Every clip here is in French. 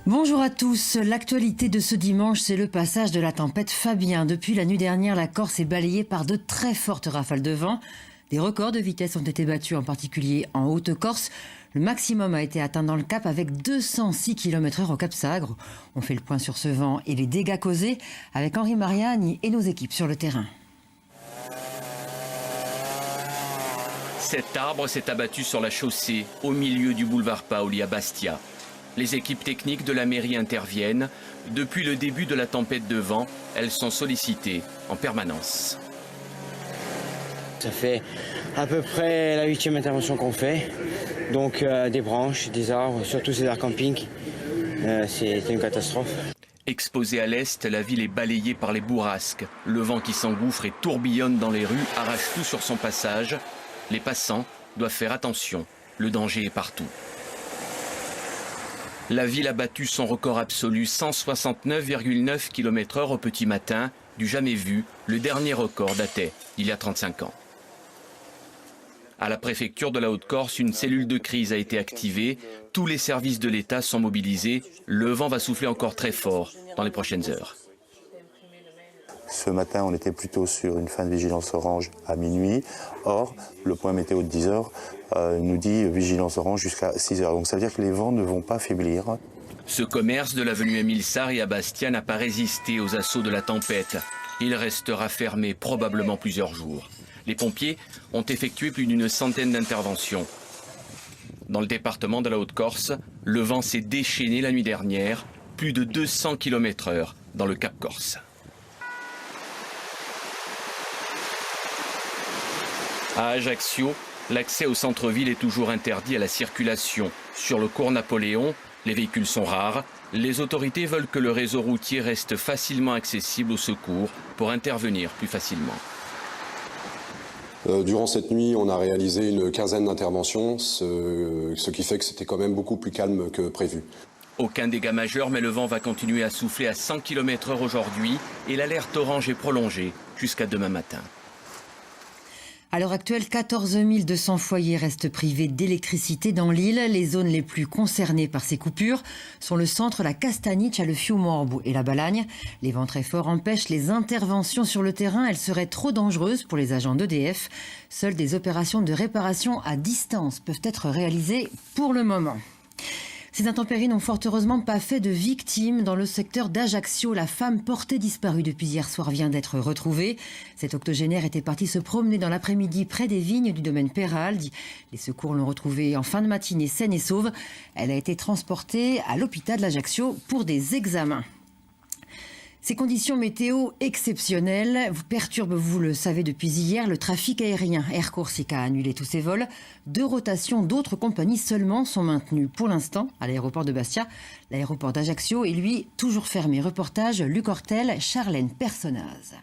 Bonjour à tous. L'actualité de ce dimanche, c'est le passage de la tempête Fabien. Depuis la nuit dernière, la Corse est balayée par de très fortes rafales de vent. Des records de vitesse ont été battus, en particulier en Haute-Corse. Le maximum a été atteint dans le Cap avec 206 km/h au Cap Sagre. On fait le point sur ce vent et les dégâts causés avec Henri Mariani et nos équipes sur le terrain. Cet arbre s'est abattu sur la chaussée, au milieu du boulevard Paoli à Bastia. Les équipes techniques de la mairie interviennent. Depuis le début de la tempête de vent, elles sont sollicitées en permanence. Ça fait à peu près la 8e intervention qu'on fait. Donc des branches, des arbres, surtout ces arbres camping, c'est une catastrophe. Exposée à l'est, la ville est balayée par les bourrasques. Le vent qui s'engouffre et tourbillonne dans les rues arrache tout sur son passage. Les passants doivent faire attention, le danger est partout. La ville a battu son record absolu, 169,9 km/h au petit matin, du jamais vu. Le dernier record datait d'il y a 35 ans. À la préfecture de la Haute-Corse, une cellule de crise a été activée. Tous les services de l'État sont mobilisés. Le vent va souffler encore très fort dans les prochaines heures. Ce matin, on était plutôt sur une fin de vigilance orange à minuit. Or, le point météo de 10 h nous dit vigilance orange jusqu'à 6 h. Donc ça veut dire que les vents ne vont pas faiblir. Ce commerce de l'avenue Émile Sarri à Bastia n'a pas résisté aux assauts de la tempête. Il restera fermé probablement plusieurs jours. Les pompiers ont effectué plus d'une centaine d'interventions. Dans le département de la Haute-Corse, le vent s'est déchaîné la nuit dernière, plus de 200 km/h dans le Cap Corse. À Ajaccio, l'accès au centre-ville est toujours interdit à la circulation. Sur le cours Napoléon, les véhicules sont rares. Les autorités veulent que le réseau routier reste facilement accessible aux secours pour intervenir plus facilement. Durant cette nuit, on a réalisé une quinzaine d'interventions, ce qui fait que c'était quand même beaucoup plus calme que prévu. Aucun dégât majeur, mais le vent va continuer à souffler à 100 km/h aujourd'hui et l'alerte orange est prolongée jusqu'à demain matin. À l'heure actuelle, 14 200 foyers restent privés d'électricité dans l'île. Les zones les plus concernées par ces coupures sont le centre, la Castaniche, le Fiumorbu et la Balagne. Les vents très forts empêchent les interventions sur le terrain. Elles seraient trop dangereuses pour les agents d'EDF. Seules des opérations de réparation à distance peuvent être réalisées pour le moment. Ces intempéries n'ont fort heureusement pas fait de victimes dans le secteur d'Ajaccio. La femme portée disparue depuis hier soir vient d'être retrouvée. Cette octogénaire était partie se promener dans l'après-midi près des vignes du domaine Peraldi. Les secours l'ont retrouvée en fin de matinée saine et sauve. Elle a été transportée à l'hôpital d'Ajaccio pour des examens. Ces conditions météo exceptionnelles vous perturbent, vous le savez depuis hier, le trafic aérien. Air Corsica a annulé tous ses vols. 2 rotations d'autres compagnies seulement sont maintenues. Pour l'instant, à l'aéroport de Bastia, l'aéroport d'Ajaccio est lui toujours fermé. Reportage Luc Hortel, Charlène Personnaz.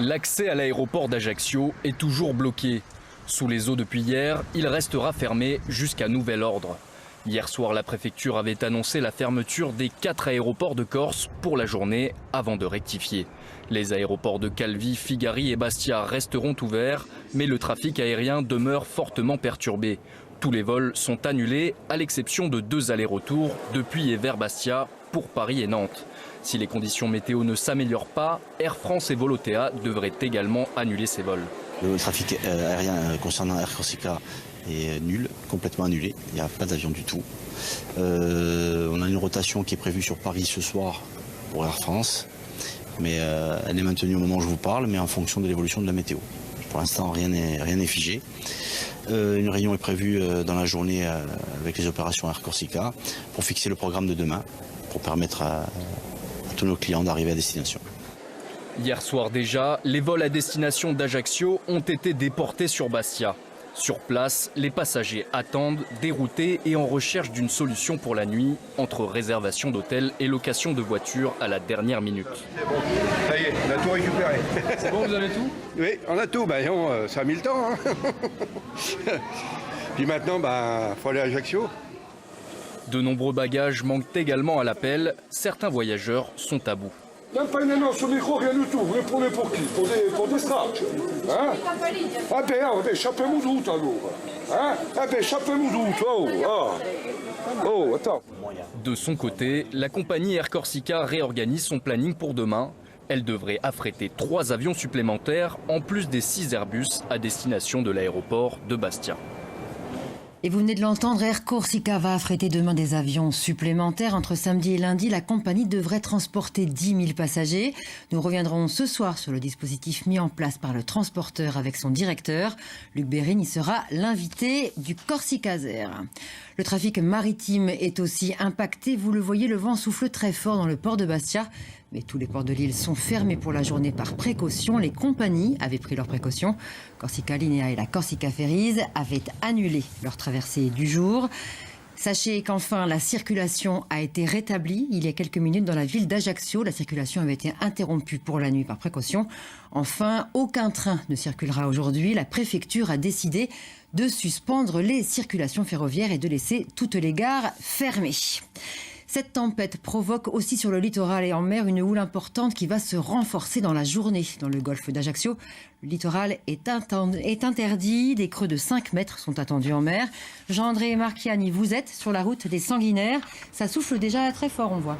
L'accès à l'aéroport d'Ajaccio est toujours bloqué. Sous les eaux depuis hier, il restera fermé jusqu'à nouvel ordre. Hier soir, la préfecture avait annoncé la fermeture des 4 aéroports de Corse pour la journée avant de rectifier. Les aéroports de Calvi, Figari et Bastia resteront ouverts, mais le trafic aérien demeure fortement perturbé. Tous les vols sont annulés, à l'exception de 2 allers-retours depuis et vers Bastia pour Paris et Nantes. Si les conditions météo ne s'améliorent pas, Air France et Volotea devraient également annuler ces vols. Le trafic aérien concernant Air Corsica est nul, complètement annulé. Il n'y a pas d'avion du tout. On a une rotation qui est prévue sur Paris ce soir pour Air France, mais elle est maintenue au moment où je vous parle, mais en fonction de l'évolution de la météo. Pour l'instant, rien n'est figé. Une réunion est prévue dans la journée avec les opérations Air Corsica pour fixer le programme de demain, pour permettre à tous nos clients d'arriver à destination. Hier soir déjà, les vols à destination d'Ajaccio ont été déportés sur Bastia. Sur place, les passagers attendent, déroutés et en recherche d'une solution pour la nuit, entre réservation d'hôtels et location de voitures à la dernière minute. C'est bon, ça y est, on a tout récupéré. C'est bon, vous avez tout? Oui, on a tout, ça a mis le temps. Hein. Puis maintenant, faut aller à Ajaccio. De nombreux bagages manquent également à l'appel, certains voyageurs sont à bout. Même pas une annonce au micro, rien du tout. Vous les prenez pour qui? Pour des stracs, hein? Ah ben, échappez-moi d'août alors. Hein? Ah ben, échappez-moi d'août. Oh, attends. De son côté, la compagnie Air Corsica réorganise son planning pour demain. Elle devrait affréter 3 avions supplémentaires, en plus des 6 Airbus à destination de l'aéroport de Bastia. Et vous venez de l'entendre, Air Corsica va affréter demain des avions supplémentaires. Entre samedi et lundi, la compagnie devrait transporter 10 000 passagers. Nous reviendrons ce soir sur le dispositif mis en place par le transporteur avec son directeur. Luc Bérine y sera l'invité du Corsica's Air. Le trafic maritime est aussi impacté. Vous le voyez, le vent souffle très fort dans le port de Bastia. Mais tous les ports de l'île sont fermés pour la journée par précaution. Les compagnies avaient pris leurs précautions. Corsica Linea et la Corsica Ferries avaient annulé leur traversée du jour. Sachez qu'enfin, la circulation a été rétablie il y a quelques minutes dans la ville d'Ajaccio. La circulation avait été interrompue pour la nuit par précaution. Enfin, aucun train ne circulera aujourd'hui. La préfecture a décidé de suspendre les circulations ferroviaires et de laisser toutes les gares fermées. Cette tempête provoque aussi sur le littoral et en mer une houle importante qui va se renforcer dans la journée. Dans le golfe d'Ajaccio, le littoral est interdit. Des creux de 5 mètres sont attendus en mer. Jean-André Marchiani, vous êtes sur la route des Sanguinaires. Ça souffle déjà très fort, on voit.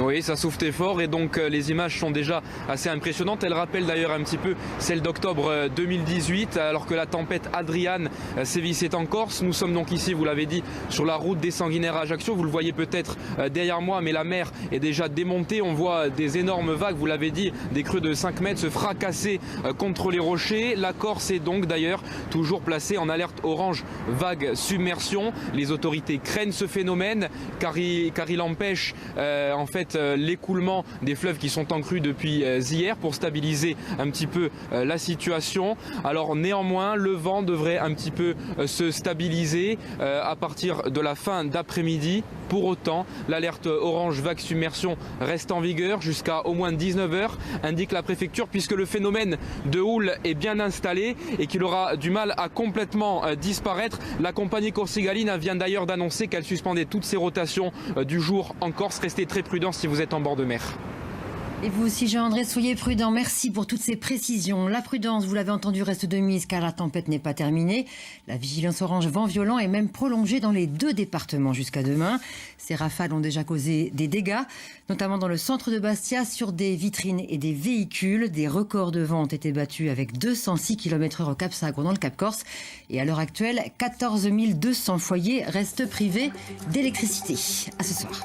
Oui, ça souffle fort et donc les images sont déjà assez impressionnantes. Elles rappellent d'ailleurs un petit peu celle d'octobre 2018 alors que la tempête Adriane sévissait en Corse. Nous sommes donc ici, vous l'avez dit, sur la route des Sanguinaires à Ajaccio. Vous le voyez peut-être derrière moi, mais la mer est déjà démontée. On voit des énormes vagues, vous l'avez dit, des creux de 5 mètres se fracasser contre les rochers. La Corse est donc d'ailleurs toujours placée en alerte orange vague submersion. Les autorités craignent ce phénomène car il empêche en fait l'écoulement des fleuves qui sont en crue depuis hier pour stabiliser un petit peu la situation. Alors néanmoins, le vent devrait un petit peu se stabiliser à partir de la fin d'après-midi. Pour autant, l'alerte orange vague submersion reste en vigueur jusqu'à au moins 19h, indique la préfecture, puisque le phénomène de houle est bien installé et qu'il aura du mal à complètement disparaître. La compagnie Corsica Linea vient d'ailleurs d'annoncer qu'elle suspendait toutes ses rotations du jour en Corse. Restez très prudents si vous êtes en bord de mer. Et vous aussi, Jean-André, soyez prudents. Merci pour toutes ces précisions. La prudence, vous l'avez entendu, reste de mise car la tempête n'est pas terminée. La vigilance orange vent violent est même prolongée dans les 2 départements jusqu'à demain. Ces rafales ont déjà causé des dégâts, notamment dans le centre de Bastia, sur des vitrines et des véhicules. Des records de vent ont été battus avec 206 km/h au Cap Sagre dans le Cap Corse. Et à l'heure actuelle, 14 200 foyers restent privés d'électricité. À ce soir.